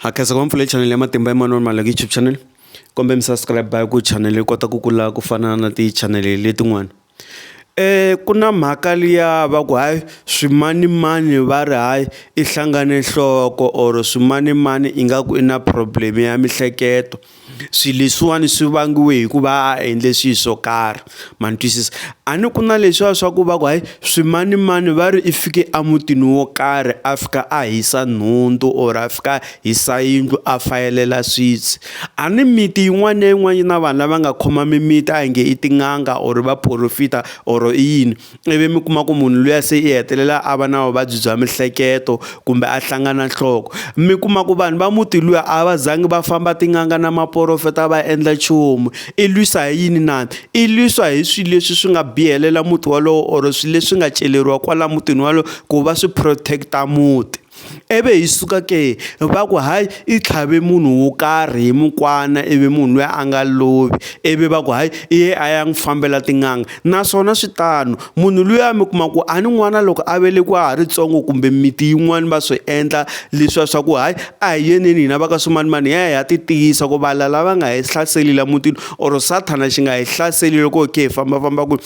Hakeza kwa Mpfula channel ya Matimba Emmanuel Malaki YouTube channel. Kombe subscribe ku channel yi kota ku kula ku fana na ti channel letin'wana. Kuna mhaka liya va ku hayi swimanimani va ri hayi I hlangane nhloko or swimanimani ingaku I na problem ya mihleketo. Swileswiwani swi vangiwe hikuva a endle swilo swo karhi ma ni twisisa a ni ku na leswiya swa ku va ku hayi swimanimani va ri I fike amutini wo karhi a fika a hisa nhundzu or a fika hisa yindlu a fayelela switsi a ni miti yin'wana na yin'wana yi na vanhu lava nga khoma mimiti a nge I tin'anga or va profita or I yini ivi mi kuma ku munhu luya se I hetelela a va na vuvabyi bya mihleketo kumbe a hlangana nhloko mi kuma ku vanhu va muti luya a va zangi va famba tin'anga na maprofeta va endla nchumu I lwisa hi yini na I lwisa hi swilo leswi swi nga bihelela muti walowo or swilo leswi nga celeriwa kwala mutini walowo ku va swi protecta muti ebe hi suka ke va ku hayi I tlhave munhu wo karhi hi mukwana ivi munhu loyi a nga lovi ivi va ku hayi iye a ya n'wi fambela tin'anga naswona switano munhu luya mi kuma ku a ni n'wana loko a velekiwa ha ri ntsongo kumbe miti yin'wana va swi endla leswiya swa ku hayi a hi yeneni hina va ka swimanimani hi ya ti tiyisa ku vala lava nga hi hlaseli la mutini or sathana xi nga hi hlaseli loko hi khe hi fambafamba ku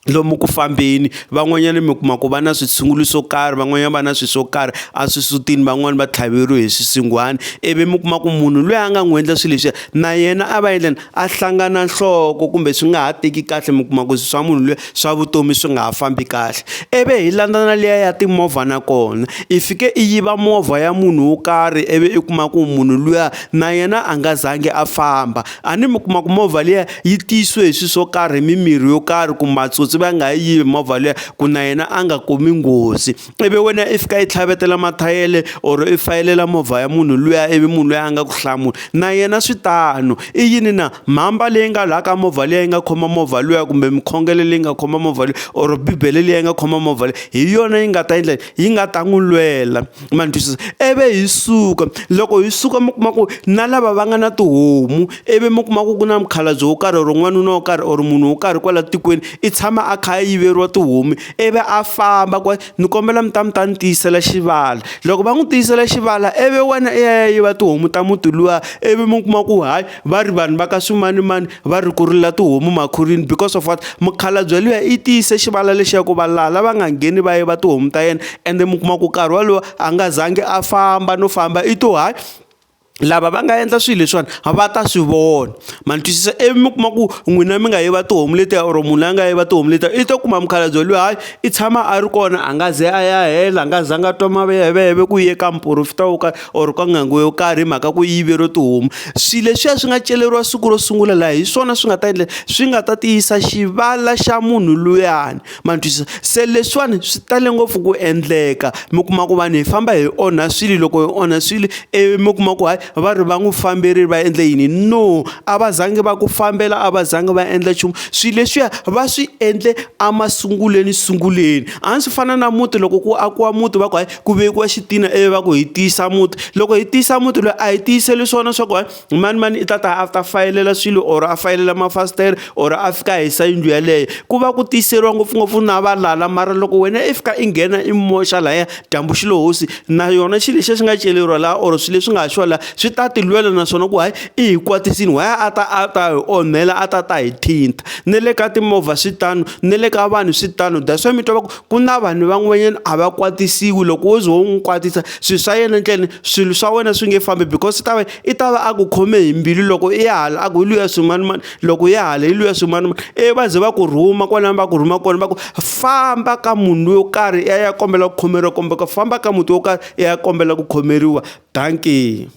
lomu ku fambeni van'wanyana mi kuma ku va na switshungulo swo karhi van'wanyana va na swilo swo karhi a swisutini van'wani va tlhaveriwe hi swisingwani ivi mi kuma ku munhu loyi a nga n'wi endla swilo leswiya na yena a va endleni a hlangana nhloko kumbe swi nga ha teki kahle mi kuma ku swa munhu loyi swa vutomi swi nga ha fambi kahle ivi hi landzana liya ya timovha na kona I fike I yiva movha ya munhu wo karhi ivi I kuma ku munhu luya na yena a nga zangi a famba a ni mi kuma ku movha liya yi tiyisiwe hi swilo swo karhi mimirhi yo karhi ku matsotsi va nga yivi movha leya ku na yena a nga kumi nghozi ivi wena I fika I tlhavetela mathayele or I fayelela movha ya munhu luya ivi munhu loyi a nga ku hlamula na yena switano I yini na mhamba leyi nga laha ka movha leyi nga khoma movha luya kumbe mikhongelo leyi nga khoma movha leyi or bibele leyi nga khoma movha leyi hi yona yi nga ta endla yi nga ta n'wi lwela ma ni twisisa ivi hi suka loko hi suka mi kuma ku na lava va nga na tihomu ivi mi kuma ku na mukhalabye wo karhi or n'wanuna wo karhi or munhu wo karhi kwala tikweni I tshama a kha a yiveriwa tihomu ivi a famba kwa ni kombela mi ta ni tiyisela xivala loko va n'wi tiyisela xivala ivi wena I ya yiva tihomu ta muti luya ivi mi kuma ku hayi va ri vanhu va ka swimanimani va ri ku rila tihomu makhurini because of what mukhalabye luya I tiyise xivala lexiya ku va laha lava nga ngheni va yiva tihomu ta yena ende mi kuma ku nkarhi walowo a nga zangi a famba no famba I to hayi lava va nga endla swilo leswiwani va ta swi vona ma ni twisisa ivi mi kuma ku n'wina mi nga yiva tihomu letiya or munhu a nga yiva tihomu letiya I to kuma mukhalabye loyi hayi I tshama a ri kona a nga ze a ya hela a nga zanga twa maveveve ku ye ka muprofita wo karhi or ka n'anga yo karhi hi mhaka ku yiveriwa tihomu swilo leswiya swi nga celeriwa siku ro sungula laha hi swona swi nga ta endla swi nga ta tiyisa xivala xa munhu luyani ma ni twisisa se leswiwani swi tale ngopfu ku endleka mi kuma ku vanhu hi famba hi onha swilo loko hi onha swilo ivi mi kuma ku hayi va ri va n'wi famberi va endle yini no a va zangi va ku fambela a va zangi va endla nchumu swilo leswiya va swi endle emasunguleni a swi fana na muti loko ku akiwa muti va ku hayi ku vekiwa xitina ivi va ku hi tiyisa muti loko hi tiyisa muti loyi a hi tiyiseli swona swa ku hayi mani I ta a ta fayelela swilo or a fayelela mafasitere or a fika a hisa yindlu yaleyo ku va ku tiyiseriwa ngopfungopfu na valala mara loko wena I fika I nghena I moxa lahaya dyambu xi lo hosi na yona xilo lexi xi nga celeriwa laha or swilo leswi nga haxiwa laha swi ta ti lwela naswona ku hayi I hi kwatisini why a ta hi onhela a ta hi thinta ne le ka timovha switano ne le ka vanhu switano that's why mi twa ku na vanhu van'wanyana a va kwatisiwi loko wo ze wo n'wi kwatisa swilo swa yena ndleni swilo swa wena swi nge fambi because I ta va a ku khome hi mbilu loko I ya hala a ku luya swimanimani loko ya hala I luya swimanimani va ze va ku rhuma kwalano va ku rhuma kona va ku famba ka munhu yo karhi ya kombela ku khomeriwa kumbe ku famba ka muti wo karhi ya kombela ku khomeriwa danki.